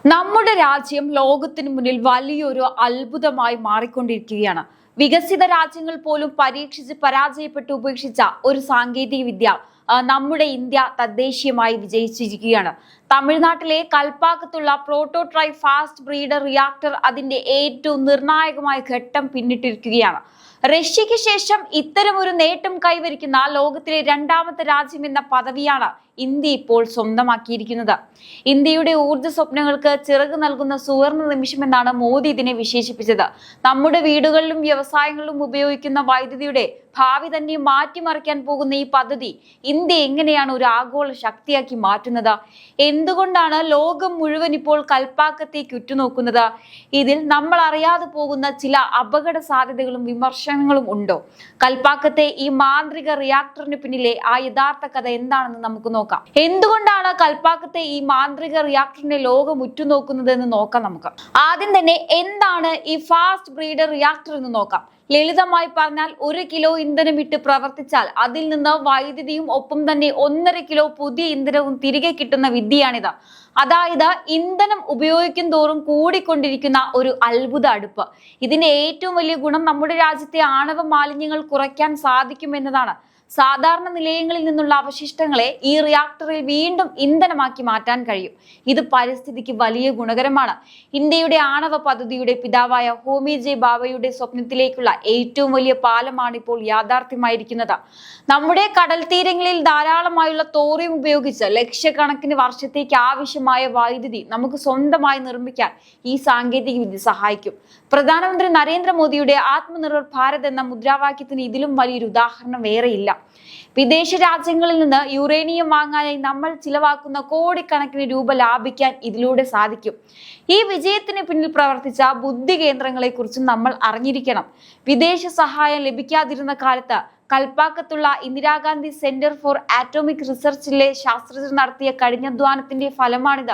നമ്മുടെ രാജ്യം ലോകത്തിന് മുന്നിൽ വലിയൊരു അത്ഭുതമായി മാറിക്കൊണ്ടിരിക്കുകയാണ്. വികസിത രാജ്യങ്ങൾ പോലും പരീക്ഷിച്ച് പരാജയപ്പെട്ട് ഉപേക്ഷിച്ച ഒരു സാങ്കേതിക വിദ്യ നമ്മുടെ ഇന്ത്യ തദ്ദേശീയമായി വിജയിച്ചിരിക്കുകയാണ്. തമിഴ്നാട്ടിലെ കൽപ്പാക്കത്തുള്ള പ്രോട്ടോട്രൈ ഫാസ്റ്റ് ബ്രീഡർ റിയാക്ടർ അതിന്റെ ഏറ്റവും നിർണായകമായ ഘട്ടം പിന്നിട്ടിരിക്കുകയാണ്. റഷ്യയ്ക്ക് ശേഷം ഇത്തരമൊരു നേട്ടം കൈവരിക്കുന്ന ലോകത്തിലെ രണ്ടാമത്തെ രാജ്യം എന്ന പദവിയാണ് ഇന്ത്യ ഇപ്പോൾ സ്വന്തമാക്കിയിരിക്കുന്നത്. ഇന്ത്യയുടെ ഊർജ്ജ സ്വപ്നങ്ങൾക്ക് ചിറക് നൽകുന്ന സുവർണ നിമിഷമെന്നാണ് മോദി ഇതിനെ വിശേഷിപ്പിച്ചത്. നമ്മുടെ വീടുകളിലും വ്യവസായങ്ങളിലും ഉപയോഗിക്കുന്ന വൈദ്യുതിയുടെ ഭാവി തന്നെ മാറ്റിമറിക്കാൻ പോകുന്ന ഈ പദ്ധതി ഇന്ത്യ എങ്ങനെയാണ് ഒരു ആഗോള ശക്തിയാക്കി മാറ്റുന്നത്? എന്തുകൊണ്ടാണ് ലോകം മുഴുവൻ ഇപ്പോൾ കൽപ്പാക്കത്തേക്ക് ഉറ്റുനോക്കുന്നത്? ഇതിൽ നമ്മൾ അറിയാതെ പോകുന്ന ചില അപകട സാധ്യതകളും വിമർശനങ്ങളും ഉണ്ടോ? കൽപ്പാക്കത്തെ ഈ മാന്ത്രിക റിയാക്ടറിന് പിന്നിലെ ആ യഥാർത്ഥ കഥ എന്താണെന്ന് നമുക്ക് നോക്കാം. എന്തുകൊണ്ടാണ് കൽപ്പാക്കത്തെ ഈ മാന്ത്രിക റിയാക്ടറിനെ ലോകം ഉറ്റുനോക്കുന്നത് എന്ന് നോക്കാം. നമുക്ക് ആദ്യം തന്നെ എന്താണ് ഈ ഫാസ്റ്റ് ബ്രീഡർ റിയാക്ടർ എന്ന് നോക്കാം. ലളിതമായി പറഞ്ഞാൽ 1 കിലോ ഇന്ധനം ഇട്ട് പ്രവർത്തിച്ചാൽ അതിൽ നിന്ന് വൈദ്യുതിയും ഒപ്പം തന്നെ 1.5 കിലോ പുതിയ ഇന്ധനവും തിരികെ കിട്ടുന്ന വിദ്യയാണിത്. അതായത് ഇന്ധനം ഉപയോഗിക്കും തോറും കൂടിക്കൊണ്ടിരിക്കുന്ന ഒരു അത്ഭുത അടുപ്പ്. ഇതിന്റെ ഏറ്റവും വലിയ ഗുണം നമ്മുടെ രാജ്യത്തെ ആണവ മാലിന്യങ്ങൾ കുറയ്ക്കാൻ സാധിക്കുമെന്നതാണ്. സാധാരണ നിലയങ്ങളിൽ നിന്നുള്ള അവശിഷ്ടങ്ങളെ ഈ റിയാക്ടറിൽ വീണ്ടും ഇന്ധനമാക്കി മാറ്റാൻ കഴിയും. ഇത് പരിസ്ഥിതിക്ക് വലിയ ഗുണകരമാണ്. ഇന്ത്യയുടെ ആണവ പദ്ധതിയുടെ പിതാവായ ഹോമി ജെ ബാബയുടെ സ്വപ്നത്തിലേക്കുള്ള ഏറ്റവും വലിയ പാലമാണ് ഇപ്പോൾ യാഥാർത്ഥ്യമായിരിക്കുന്നത്. നമ്മുടെ കടൽ തീരങ്ങളിൽ ധാരാളമായുള്ള തോറിയം ഉപയോഗിച്ച് ലക്ഷക്കണക്കിന് വർഷത്തേക്ക് ആവശ്യമായ വൈദ്യുതി നമുക്ക് സ്വന്തമായി നിർമ്മിക്കാൻ ഈ സാങ്കേതിക വിദ്യ സഹായിക്കും. പ്രധാനമന്ത്രി നരേന്ദ്രമോദിയുടെ ആത്മനിർഭർ ഭാരത് എന്ന മുദ്രാവാക്യത്തിന് ഇതിലും വലിയൊരു ഉദാഹരണം വേറെയില്ല. വിദേശ രാജ്യങ്ങളിൽ നിന്ന് യുറേനിയം വാങ്ങാനായി നമ്മൾ ചിലവാക്കുന്ന കോടിക്കണക്കിന് രൂപ ലാഭിക്കാൻ ഇതിലൂടെ സാധിക്കും. ഈ വിജയത്തിന് പിന്നിൽ പ്രവർത്തിച്ച ബുദ്ധി കേന്ദ്രങ്ങളെ കുറിച്ചും നമ്മൾ അറിഞ്ഞിരിക്കണം. വിദേശ സഹായം ലഭിക്കാതിരുന്ന കാലത്ത് കൽപ്പാക്കത്തുള്ള ഇന്ദിരാഗാന്ധി സെന്റർ ഫോർ ആറ്റോമിക് റിസർച്ചിലെ ശാസ്ത്രജ്ഞർ നടത്തിയ കഠിനാധ്വാനത്തിന്റെ ഫലമാണിത്.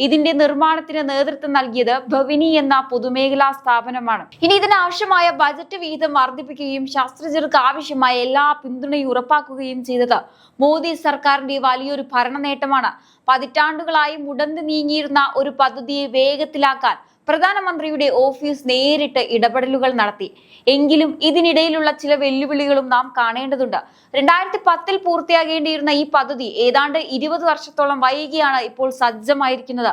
ഇതിന്റെ നിർമ്മാണത്തിന് നേതൃത്വം നൽകിയത് ഭവിനി എന്ന പൊതുമേഖലാ സ്ഥാപനമാണ്. ഇനി ഇതിനാവശ്യമായ ബജറ്റ് വിഹിതം വർദ്ധിപ്പിക്കുകയും ശാസ്ത്രജ്ഞർക്ക് ആവശ്യമായ എല്ലാ പിന്തുണയും ഉറപ്പാക്കുകയും ചെയ്തത് മോദി സർക്കാരിന്റെ വലിയൊരു ഭരണ നേട്ടമാണ്. പതിറ്റാണ്ടുകളായി മുടന്തു നീങ്ങിയിരുന്ന ഒരു പദ്ധതിയെ വേഗത്തിലാക്കാൻ പ്രധാനമന്ത്രിയുടെ ഓഫീസ് നേരിട്ട് ഇടപെടലുകൾ നടത്തി. എങ്കിലും ഇതിനിടയിലുള്ള ചില വെല്ലുവിളികളും നാം കാണേണ്ടതുണ്ട്. 2010 പൂർത്തിയാകേണ്ടിയിരുന്ന ഈ പദ്ധതി ഏതാണ്ട് 20 വർഷത്തോളം വൈകിയാണ് ഇപ്പോൾ സജ്ജമായിരിക്കുന്നത്.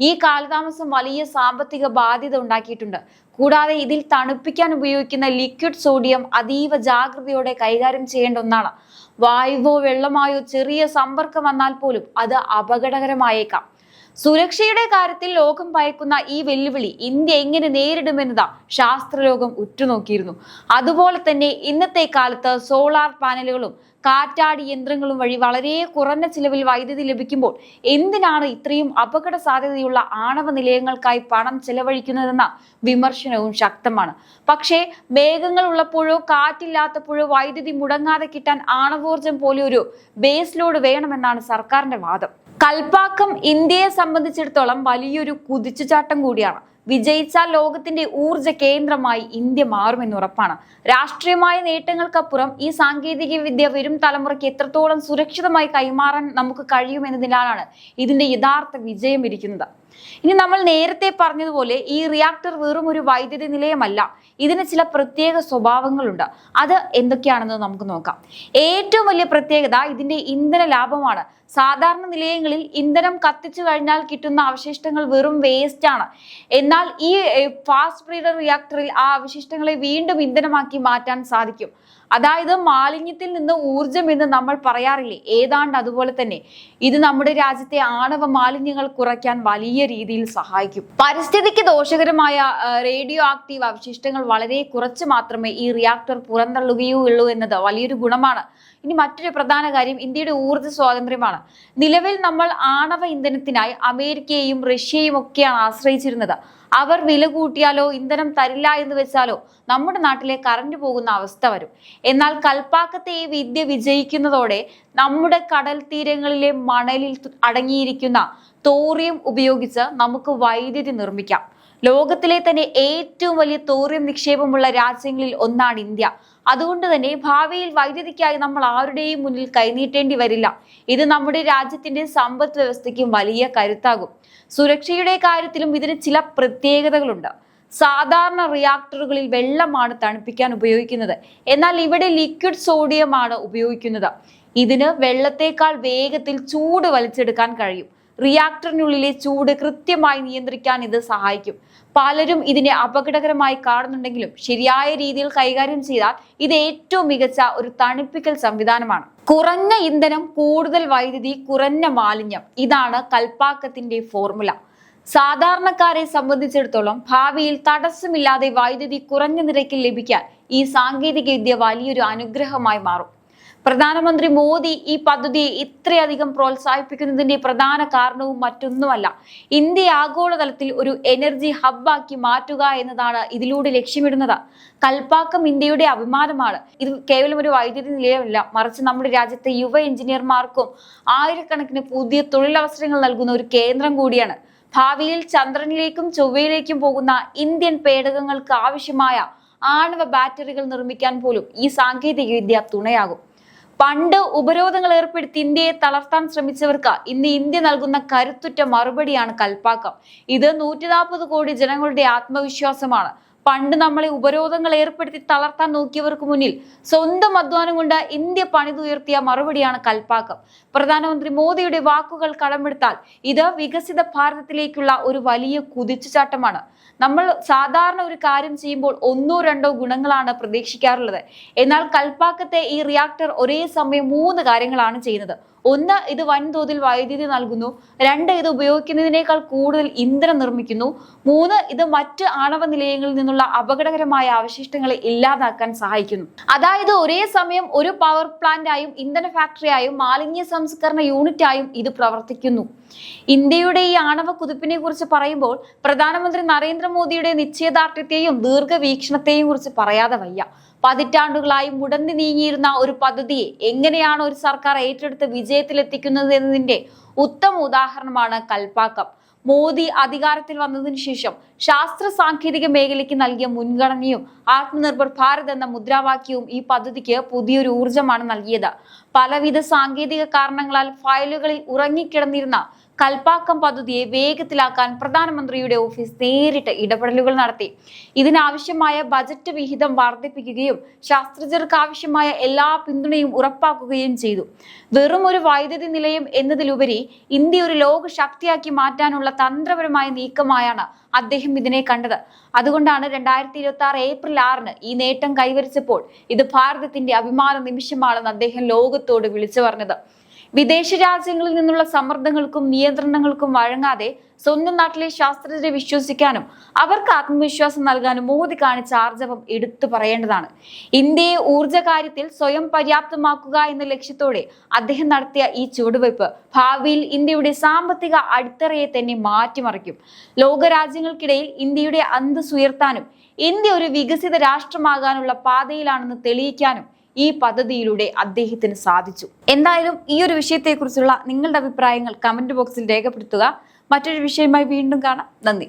ഈ കാലതാമസം വലിയ സാമ്പത്തിക ബാധ്യത ഉണ്ടാക്കിയിട്ടുണ്ട്. കൂടാതെ ഇതിൽ തണുപ്പിക്കാൻ ഉപയോഗിക്കുന്ന ലിക്വിഡ് സോഡിയം അതീവ ജാഗ്രതയോടെ കൈകാര്യം ചെയ്യേണ്ട ഒന്നാണ്. വായുവോ വെള്ളമായോ ചെറിയ സമ്പർക്കം വന്നാൽ പോലും അത് അപകടകരമായേക്കാം. സുരക്ഷയുടെ കാര്യത്തിൽ ലോകം ഭയക്കുന്ന ഈ വെല്ലുവിളി ഇന്ത്യ എങ്ങനെ നേരിടുമെന്നതാ ശാസ്ത്രലോകം ഉറ്റുനോക്കിയിരുന്നു. അതുപോലെ തന്നെ ഇന്നത്തെ കാലത്ത് സോളാർ പാനലുകളും കാറ്റാടി യന്ത്രങ്ങളും വഴി വളരെ കുറഞ്ഞ ചിലവിൽ വൈദ്യുതി ലഭിക്കുമ്പോൾ എന്തിനാണ് ഇത്രയും അപകട സാധ്യതയുള്ള ആണവ നിലയങ്ങൾക്കായി പണം ചെലവഴിക്കുന്നതെന്ന വിമർശനവും ശക്തമാണ്. പക്ഷേ മേഘങ്ങൾ ഉള്ളപ്പോഴോ കാറ്റില്ലാത്തപ്പോഴോ വൈദ്യുതി മുടങ്ങാതെ കിട്ടാൻ ആണവോർജം പോലെ ഒരു ബേസ് ലോഡ് വേണമെന്നാണ് സർക്കാരിന്റെ വാദം. കൽപ്പാക്കം ഇന്ത്യയെ സംബന്ധിച്ചിടത്തോളം വലിയൊരു കുതിച്ചുചാട്ടം കൂടിയാണ്. വിജയിച്ചാൽ ലോകത്തിന്റെ ഊർജ കേന്ദ്രമായി ഇന്ത്യ മാറുമെന്ന് ഉറപ്പാണ്. രാഷ്ട്രീയമായ നേട്ടങ്ങൾക്കപ്പുറം ഈ സാങ്കേതിക വിദ്യ വരും തലമുറയ്ക്ക് എത്രത്തോളം സുരക്ഷിതമായി കൈമാറാൻ നമുക്ക് കഴിയുമെന്നതിനാലാണ് ഇതിന്റെ യഥാർത്ഥ വിജയം ഇരിക്കുന്നത്. ഇനി നമ്മൾ നേരത്തെ പറഞ്ഞതുപോലെ ഈ റിയാക്ടർ വെറും ഒരു വൈദ്യുതി നിലയമല്ല. ഇതിന് ചില പ്രത്യേക സ്വഭാവങ്ങളുണ്ട്. അത് എന്തൊക്കെയാണെന്ന് നമുക്ക് നോക്കാം. ഏറ്റവും വലിയ പ്രത്യേകത ഇതിന്റെ ഇന്ധന ലാഭമാണ്. സാധാരണ നിലയങ്ങളിൽ ഇന്ധനം കത്തിച്ചു കഴിഞ്ഞാൽ കിട്ടുന്ന അവശിഷ്ടങ്ങൾ വെറും വേസ്റ്റ് ആണ്. എന്നാൽ ഈ ഫാസ്റ്റ് ബ്രീഡർ റിയാക്ടറിൽ ആ അവശിഷ്ടങ്ങളെ വീണ്ടും ഇന്ധനമാക്കി മാറ്റാൻ സാധിക്കും. അതായത് മാലിന്യത്തിൽ നിന്ന് ഊർജം എന്ന് നമ്മൾ പറയാറില്ലേ, ഏതാണ്ട് അതുപോലെ തന്നെ ഇത് നമ്മുടെ രാജ്യത്തെ ആണവ മാലിന്യങ്ങൾ കുറയ്ക്കാൻ വലിയ രീതിയിൽ സഹായിക്കും. പരിസ്ഥിതിക്ക് ദോഷകരമായ റേഡിയോ ആക്റ്റീവ് അവശിഷ്ടങ്ങൾ വളരെ കുറച്ച് മാത്രമേ ഈ റിയാക്ടർ പുറന്തള്ളുകയുള്ളൂ എന്നത് വലിയൊരു ഗുണമാണ്. ഇനി മറ്റൊരു പ്രധാന കാര്യം ഇന്ത്യയുടെ ഊർജ്ജ സ്വാതന്ത്ര്യമാണ്. നിലവിൽ നമ്മൾ ആണവ ഇന്ധനത്തിനായി അമേരിക്കയെയും റഷ്യയും ഒക്കെയാണ് ആശ്രയിച്ചിരുന്നത്. അവർ വില കൂട്ടിയാലോ ഇന്ധനം തരില്ല എന്ന് വെച്ചാലോ നമ്മുടെ നാട്ടിലെ കറണ്ട് പോകുന്ന അവസ്ഥ വരും. എന്നാൽ കൽപ്പാക്കത്തെ ഈ വിദ്യ വിജയിക്കുന്നതോടെ നമ്മുടെ കടൽ തീരങ്ങളിലെ മണലിൽ അടങ്ങിയിരിക്കുന്ന തോറിയം ഉപയോഗിച്ച് നമുക്ക് വൈദ്യുതി നിർമ്മിക്കാം. ലോകത്തിലെ തന്നെ ഏറ്റവും വലിയ തോറിയം നിക്ഷേപമുള്ള രാജ്യങ്ങളിൽ ഒന്നാണ് ഇന്ത്യ. അതുകൊണ്ട് തന്നെ ഭാവിയിൽ വൈദ്യുതിക്കായി നമ്മൾ ആരുടെയും മുന്നിൽ കൈനീട്ടേണ്ടി വരില്ല. ഇത് നമ്മുടെ രാജ്യത്തിന്റെ സമ്പദ് വ്യവസ്ഥയ്ക്കും വലിയ കരുത്താകും. സുരക്ഷയുടെ കാര്യത്തിലും ഇതിന് ചില പ്രത്യേകതകളുണ്ട്. സാധാരണ റിയാക്ടറുകളിൽ വെള്ളമാണ് തണുപ്പിക്കാൻ ഉപയോഗിക്കുന്നത്, എന്നാൽ ഇവിടെ ലിക്വിഡ് സോഡിയം ആണ് ഉപയോഗിക്കുന്നത്. ഇതിന് വെള്ളത്തേക്കാൾ വേഗത്തിൽ ചൂട് വലിച്ചെടുക്കാൻ കഴിയും. റിയാക്ടറിനുള്ളിലെ ചൂട് കൃത്യമായി നിയന്ത്രിക്കാൻ ഇത് സഹായിക്കും. പലരും ഇതിനെ അപകടകരമായി കാണുന്നുണ്ടെങ്കിലും ശരിയായ രീതിയിൽ കൈകാര്യം ചെയ്താൽ ഇത് ഏറ്റവും മികച്ച ഒരു തണുപ്പിക്കൽ സംവിധാനമാണ്. കുറഞ്ഞ ഇന്ധനം, കൂടുതൽ വൈദ്യുതി, കുറഞ്ഞ മാലിന്യം, ഇതാണ് കൽപ്പാക്കത്തിന്റെ ഫോർമുല. സാധാരണക്കാരെ സംബന്ധിച്ചിടത്തോളം ഭാവിയിൽ തടസ്സമില്ലാതെ വൈദ്യുതി കുറഞ്ഞ നിരക്കിൽ ലഭിക്കാൻ ഈ സാങ്കേതിക വിദ്യ വലിയൊരു അനുഗ്രഹമായി മാറും. പ്രധാനമന്ത്രി മോദി ഈ പദ്ധതിയെ ഇത്രയധികം പ്രോത്സാഹിപ്പിക്കുന്നതിന്റെ പ്രധാന കാരണവും മറ്റൊന്നുമല്ല, ഇന്ത്യയെ ആഗോളതലത്തിൽ ഒരു എനർജി ഹബ്ബാക്കി മാറ്റുക എന്നതാണ് ഇതിലൂടെ ലക്ഷ്യമിടുന്നത്. കൽപ്പാക്കം ഇന്ത്യയുടെ അഭിമാനമാണ്. ഇത് കേവലം ഒരു വൈദ്യുതി നിലയമല്ല, മറിച്ച് നമ്മുടെ രാജ്യത്തെ യുവ എഞ്ചിനീയർമാർക്കും ആയിരക്കണക്കിന് പുതിയ തൊഴിലവസരങ്ങൾ നൽകുന്ന ഒരു കേന്ദ്രം കൂടിയാണ്. ഭാവിയിൽ ചന്ദ്രനിലേക്കും ചൊവ്വയിലേക്കും പോകുന്ന ഇന്ത്യൻ പേടകങ്ങൾക്ക് ആവശ്യമായ ആണവ ബാറ്ററികൾ നിർമ്മിക്കാൻ പോലും ഈ സാങ്കേതിക വിദ്യ തുണയാകും. പണ്ട് ഉപരോധങ്ങൾ ഏർപ്പെടുത്തി ഇന്ത്യയെ തളർത്താൻ ശ്രമിച്ചവർക്ക് ഇന്ന് ഇന്ത്യ നൽകുന്ന കരുത്തുറ്റ മറുപടിയാണ് കൽപ്പാക്കം. ഇത് 140 കോടി ജനങ്ങളുടെ ആത്മവിശ്വാസമാണ്. പണ്ട് നമ്മളെ ഉപരോധങ്ങൾ ഏർപ്പെടുത്തി തളർത്താൻ നോക്കിയവർക്ക് മുന്നിൽ സ്വന്തം അധ്വാനം കൊണ്ട് ഇന്ത്യ പണിതുയർത്തിയ മറുപടിയാണ് കൽപ്പാക്കം. പ്രധാനമന്ത്രി മോദിയുടെ വാക്കുകൾ കടമെടുത്താൽ ഇത് വികസിത ഭാരതത്തിലേക്കുള്ള ഒരു വലിയ കുതിച്ചുചാട്ടമാണ്. നമ്മൾ സാധാരണ ഒരു കാര്യം ചെയ്യുമ്പോൾ 1-2 ഗുണങ്ങളാണ് പ്രതീക്ഷിക്കാറുള്ളത്. എന്നാൽ കൽപ്പാക്കത്തെ ഈ റിയാക്ടർ ഒരേ സമയം 3 കാര്യങ്ങളാണ് ചെയ്യുന്നത്. 1, ഇത് വൻതോതിൽ വൈദ്യുതി നൽകുന്നു. 2, ഇത് ഉപയോഗിക്കുന്നതിനേക്കാൾ കൂടുതൽ ഇന്ധനം നിർമ്മിക്കുന്നു. 3, ഇത് മറ്റ് ആണവ നിലയങ്ങളിൽ നിന്നുള്ള അപകടകരമായ അവശിഷ്ടങ്ങളെ ഇല്ലാതാക്കാൻ സഹായിക്കുന്നു. അതായത് ഒരേ സമയം ഒരു പവർ പ്ലാന്റായും ഇന്ധന ഫാക്ടറിയായും മാലിന്യ സംസ്കരണ യൂണിറ്റായും ഇത് പ്രവർത്തിക്കുന്നു. ഇന്ത്യയുടെ ഈ ആണവ കുതിപ്പിനെ കുറിച്ച് പറയുമ്പോൾ പ്രധാനമന്ത്രി നരേന്ദ്രമോദിയുടെ നിശ്ചയദാർഢ്യത്തെയും ദീർഘവീക്ഷണത്തെയും കുറിച്ച് പറയാതെ വയ്യ. പതിറ്റാണ്ടുകളായി മുടന്തി നീങ്ങിയിരുന്ന ഒരു പദ്ധതിയെ എങ്ങനെയാണ് ഒരു സർക്കാർ ഏറ്റെടുത്ത് വിജയത്തിലെത്തിക്കുന്നത് എന്നതിന്റെ ഉത്തമ ഉദാഹരണമാണ് കൽപ്പാക്കം. മോദി അധികാരത്തിൽ വന്നതിന് ശേഷം ശാസ്ത്ര സാങ്കേതിക മേഖലയ്ക്ക് നൽകിയ മുൻഗണനയും ആത്മനിർഭർ ഭാരത് എന്ന മുദ്രാവാക്യവും ഈ പദ്ധതിക്ക് പുതിയൊരു ഊർജമാണ് നൽകിയത്. പലവിധ സാങ്കേതിക കാരണങ്ങളാൽ ഫയലുകളിൽ ഉറങ്ങിക്കിടന്നിരുന്ന കൽപ്പാക്കം പദ്ധതിയെ വേഗത്തിലാക്കാൻ പ്രധാനമന്ത്രിയുടെ ഓഫീസ് നേരിട്ട് ഇടപെടലുകൾ നടത്തി. ഇതിനാവശ്യമായ ബജറ്റ് വിഹിതം വർദ്ധിപ്പിക്കുകയും ശാസ്ത്രജ്ഞർക്ക് ആവശ്യമായ എല്ലാ പിന്തുണയും ഉറപ്പാക്കുകയും ചെയ്തു. വെറും ഒരു വൈദ്യുതി നിലയം എന്നതിലുപരി ഇന്ത്യ ഒരു ലോക ശക്തിയാക്കി മാറ്റാനുള്ള തന്ത്രപരമായ നീക്കമായാണ് അദ്ദേഹം ഇതിനെ കണ്ടത്. അതുകൊണ്ടാണ് 2026 ഏപ്രിൽ 6 ഈ നേട്ടം കൈവരിച്ചപ്പോൾ ഇത് ഭാരതത്തിന്റെ അഭിമാന നിമിഷമാണെന്ന് അദ്ദേഹം ലോകത്തോട് വിളിച്ചു പറഞ്ഞത്. വിദേശ രാജ്യങ്ങളിൽ നിന്നുള്ള സമ്മർദ്ദങ്ങൾക്കും നിയന്ത്രണങ്ങൾക്കും വഴങ്ങാതെ സ്വന്തം നാട്ടിലെ ശാസ്ത്രജ്ഞരെ വിശ്വസിക്കാനും അവർക്ക് ആത്മവിശ്വാസം നൽകാനും മോദി കാണിച്ച ആർജവം എടുത്തു പറയേണ്ടതാണ്. ഇന്ത്യയെ ഊർജ്ജ കാര്യത്തിൽ സ്വയം പര്യാപ്തമാക്കുക എന്ന ലക്ഷ്യത്തോടെ അദ്ദേഹം നടത്തിയ ഈ ചുവടുവയ്പ് ഭാവിയിൽ ഇന്ത്യയുടെ സാമ്പത്തിക അടിത്തറയെ തന്നെ മാറ്റിമറിക്കും. ലോകരാജ്യങ്ങൾക്കിടയിൽ ഇന്ത്യയുടെ അന്തസ്സ് ഉയർത്താനും ഇന്ത്യ ഒരു വികസിത രാഷ്ട്രമാകാനുള്ള പാതയിലാണെന്ന് തെളിയിക്കാനും ഈ പദ്ധതിയിലൂടെ അദ്ദേഹത്തിന് സാധിച്ചു. എന്തായാലും ഈ ഒരു വിഷയത്തെക്കുറിച്ചുള്ള നിങ്ങളുടെ അഭിപ്രായങ്ങൾ കമന്റ് ബോക്സിൽ രേഖപ്പെടുത്തുക. മറ്റൊരു വിഷയമായി വീണ്ടും കാണാം. നന്ദി.